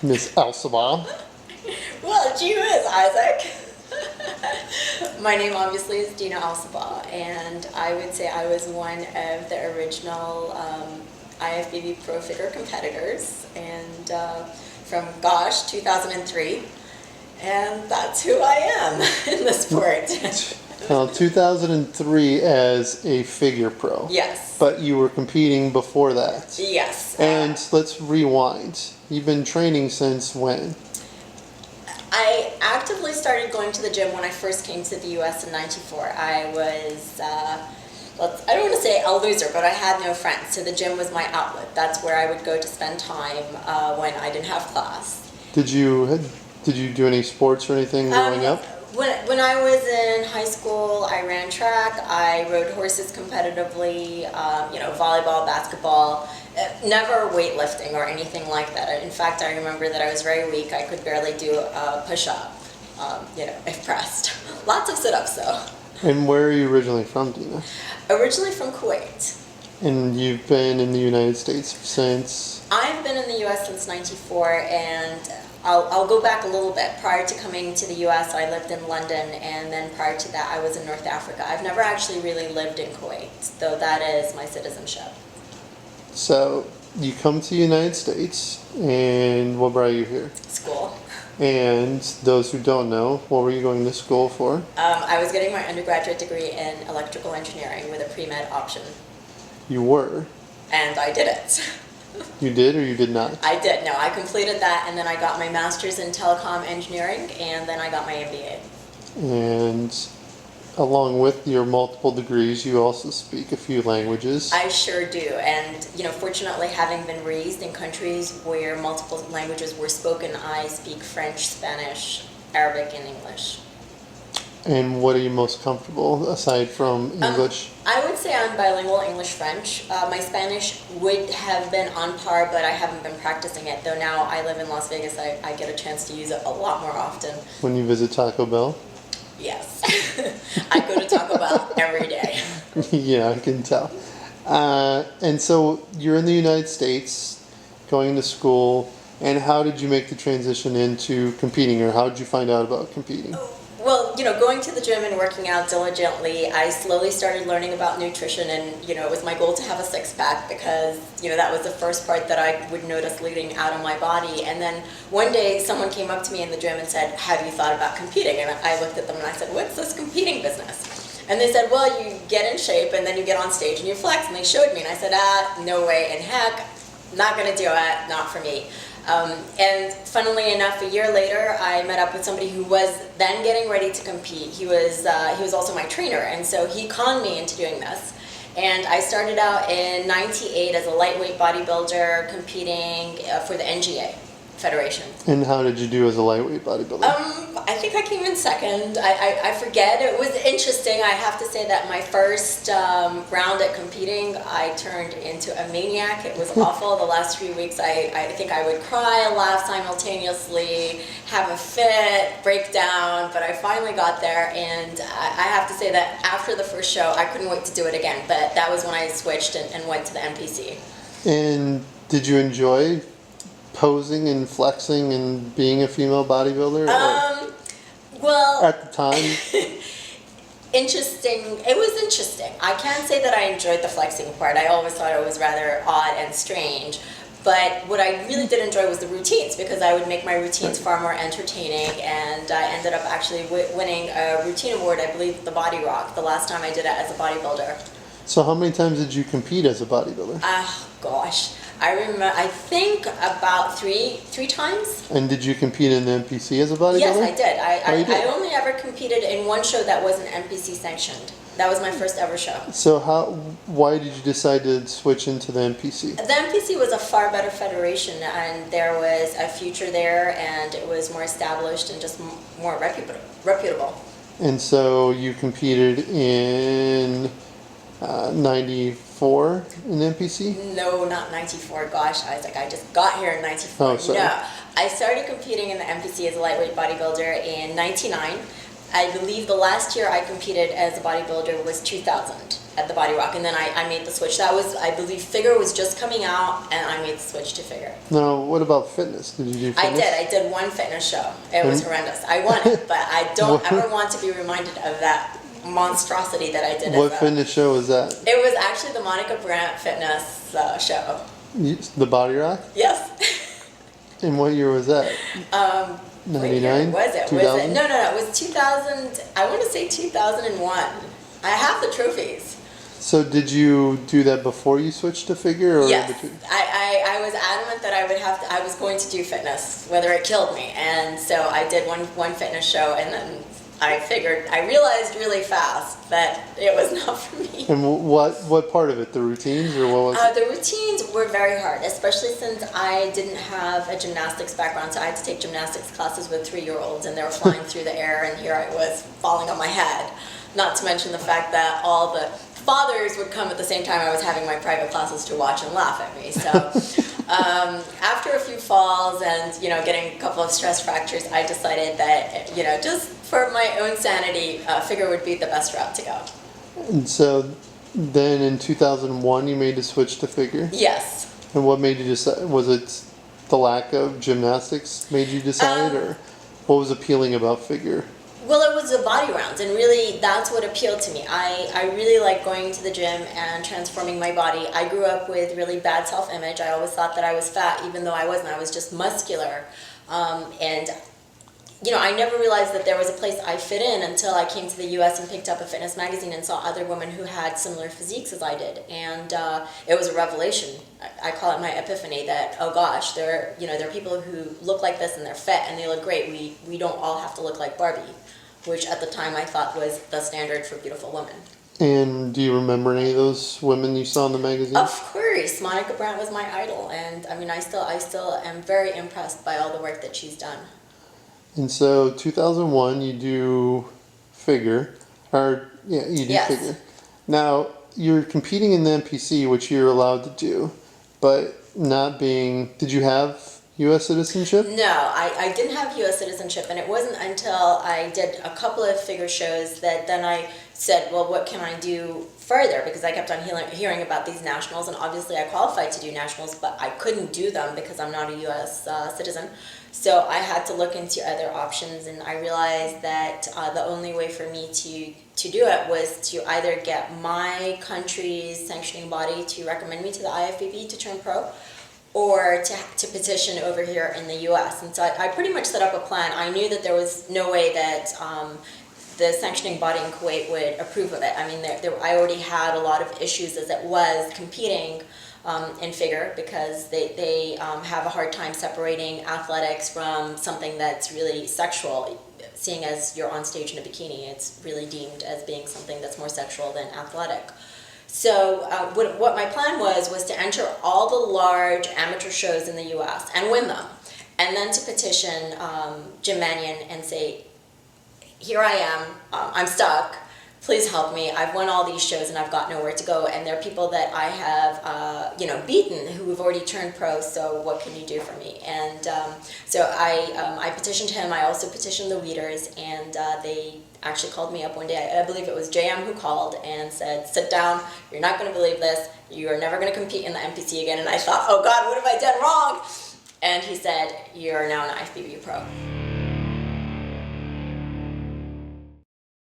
Miss Al-Sabah. Well, gee whiz, Isaac. My name obviously is Dina Al-Sabah, and I would say I was one of the original IFBB Pro Figure competitors, and from 2003, and that's who I am in the sport. 2003 as a figure pro. Yes. But you were competing before that. Yes. And let's rewind. You've been training since when? I actively started going to the gym when I first came to the U.S. in '94. I was, I don't want to say a loser, but I had no friends, so the gym was my outlet. That's where I would go to spend time when I didn't have class. Did you do any sports or anything growing up? When I was in high school, I ran track, I rode horses competitively, volleyball, basketball, never weightlifting or anything like that. In fact, I remember that I was very weak. I could barely do a push-up, if pressed. Lots of sit-ups, though. And where are you originally from, Dina? Originally from Kuwait. And you've been in the United States since? I've been in the U.S. since '94, and I'll go back a little bit. Prior to coming to the U.S., I lived in London, and then prior to that, I was in North Africa. I've never actually really lived in Kuwait, though that is my citizenship. So you come to the United States, and what brought you here? School. And those who don't know, what were you going to school for? I was getting my undergraduate degree in electrical engineering with a pre-med option. You were? And I did it. You did or you did not? I did. No, I completed that, and then I got my master's in telecom engineering, and then I got my MBA. And along with your multiple degrees, you also speak a few languages. I sure do, and fortunately, having been raised in countries where multiple languages were spoken, I speak French, Spanish, Arabic, and English. And what are you most comfortable aside from English? I would say I'm bilingual English-French. My Spanish would have been on par, but I haven't been practicing it, though now I live in Las Vegas, I get a chance to use it a lot more often. When you visit Taco Bell? Yes. I go to Taco Bell every day. Yeah, I can tell. And so you're in the United States, going to school, and how did you make the transition into competing, or how did you find out about competing? Well, going to the gym and working out diligently, I slowly started learning about nutrition, and it was my goal to have a six-pack because that was the first part that I would notice leading out of my body. And then one day someone came up to me in the gym and said, "Have you thought about competing?" And I looked at them and I said, "What's this competing business?" And they said, "Well, you get in shape and then you get on stage and you flex." And they showed me, and I said, no way in heck, not gonna do it, not for me. And funnily enough, a year later, I met up with somebody who was then getting ready to compete. He was also my trainer, and so he conned me into doing this. And I started out in '98 as a lightweight bodybuilder competing for the NGA Federation. And how did you do as a lightweight bodybuilder? I think I came in second. I forget. It was interesting. I have to say that my first round at competing, I turned into a maniac. It was awful. The last 3 weeks, I think I would cry, laugh simultaneously, have a fit, break down, but I finally got there, and I have to say that after the first show, I couldn't wait to do it again, but that was when I switched and went to the NPC. And did you enjoy posing and flexing and being a female bodybuilder? Well, at the time? Interesting. It was interesting. I can't say that I enjoyed the flexing part. I always thought it was rather odd and strange. But what I really did enjoy was the routines, because I would make my routines far more entertaining, and I ended up actually winning a routine award, I believe, the Body Rock, the last time I did it as a bodybuilder. So how many times did you compete as a bodybuilder? Gosh. I remember, I think about three times. And did you compete in the NPC as a bodybuilder? Yes, I did. I only ever competed in one show that wasn't NPC sanctioned. That was my first ever show. So why did you decide to switch into the NPC? The NPC was a far better federation, and there was a future there, and it was more established and just more reputable. And so you competed in 94 in NPC? No, not 94. Gosh, Isaac, I just got here in 94. Oh, sorry. No, I started competing in the NPC as a lightweight bodybuilder in '99. I believe the last year I competed as a bodybuilder was 2000. at the Body Rock, and then I made the switch. That was, I believe, figure was just coming out, and I made the switch to figure. Now, what about fitness? Did you do fitness? I did one fitness show. It was horrendous. I won it, but I don't ever want to be reminded of that monstrosity that I did. What fitness show was that? It was actually the Monica Brandt fitness show. The Body Rock? Yes. And what year was that? 99? Was it? 2000? No, it was 2000. I want to say 2001. I have the trophies. So did you do that before you switched to figure? Or Yes. between? I was adamant that I was going to do fitness, whether it killed me. And so I did one fitness show, and then I realized really fast that it was not for me. And what part of it? The routines, or what was it? The routines were very hard, especially since I didn't have a gymnastics background. So I had to take gymnastics classes with 3-year-olds, and they were flying through the air, and here I was falling on my head. Not to mention the fact that all the fathers would come at the same time I was having my private classes to watch and laugh at me. So after a few falls and getting a couple of stress fractures, I decided that just for my own sanity, figure would be the best route to go. And so then in 2001 you made the switch to figure? Yes. And what made you decide? Was it the lack of gymnastics made you decide, or what was appealing about figure? Well, it was the body rounds, and really that's what appealed to me. I really like going to the gym and transforming my body. I grew up with really bad self-image. I always thought that I was fat, even though I wasn't. I was just muscular. And I never realized that there was a place I fit in until I came to the U.S. and picked up a fitness magazine and saw other women who had similar physiques as I did. And it was a revelation. I call it my epiphany that, oh gosh, there are people who look like this and they're fit and they look great. We don't all have to look like Barbie, which at the time I thought was the standard for beautiful women. And do you remember any of those women you saw in the magazine? Of course, Monica Brandt was my idol, and I mean, I still am very impressed by all the work that she's done. And so 2001 you do figure, you do Yes. figure. Now you're competing in the NPC, which you're allowed to do, but did you have U.S. citizenship? No, I didn't have U.S. citizenship, and it wasn't until I did a couple of figure shows that then I said, well, what can I do further? Because I kept on hearing about these nationals, and obviously I qualified to do nationals, but I couldn't do them because I'm not a U.S. Citizen. So I had to look into other options, and I realized that the only way for me to do it was to either get my country's sanctioning body to recommend me to the IFBB to turn pro, or to petition over here in the U.S. And so I pretty much set up a plan. I knew that there was no way that the sanctioning body in Kuwait would approve of it. I mean, I already had a lot of issues as it was competing in figure, because they have a hard time separating athletics from something that's really sexual. Seeing as you're on stage in a bikini, it's really deemed as being something that's more sexual than athletic. So what my plan was to enter all the large amateur shows in the U.S. and win them, and then to petition Jim Mannion and say, here I am, I'm stuck, please help me, I've won all these shows and I've got nowhere to go, and there are people that I have beaten who have already turned pro, so what can you do for me? And so I petitioned him. I also petitioned the leaders, and they actually called me up one day. I believe it was JM who called and said, sit down, you're not going to believe this, you are never going to compete in the NPC again. And I thought, oh God, what have I done wrong? And he said, you're now an IFBB pro.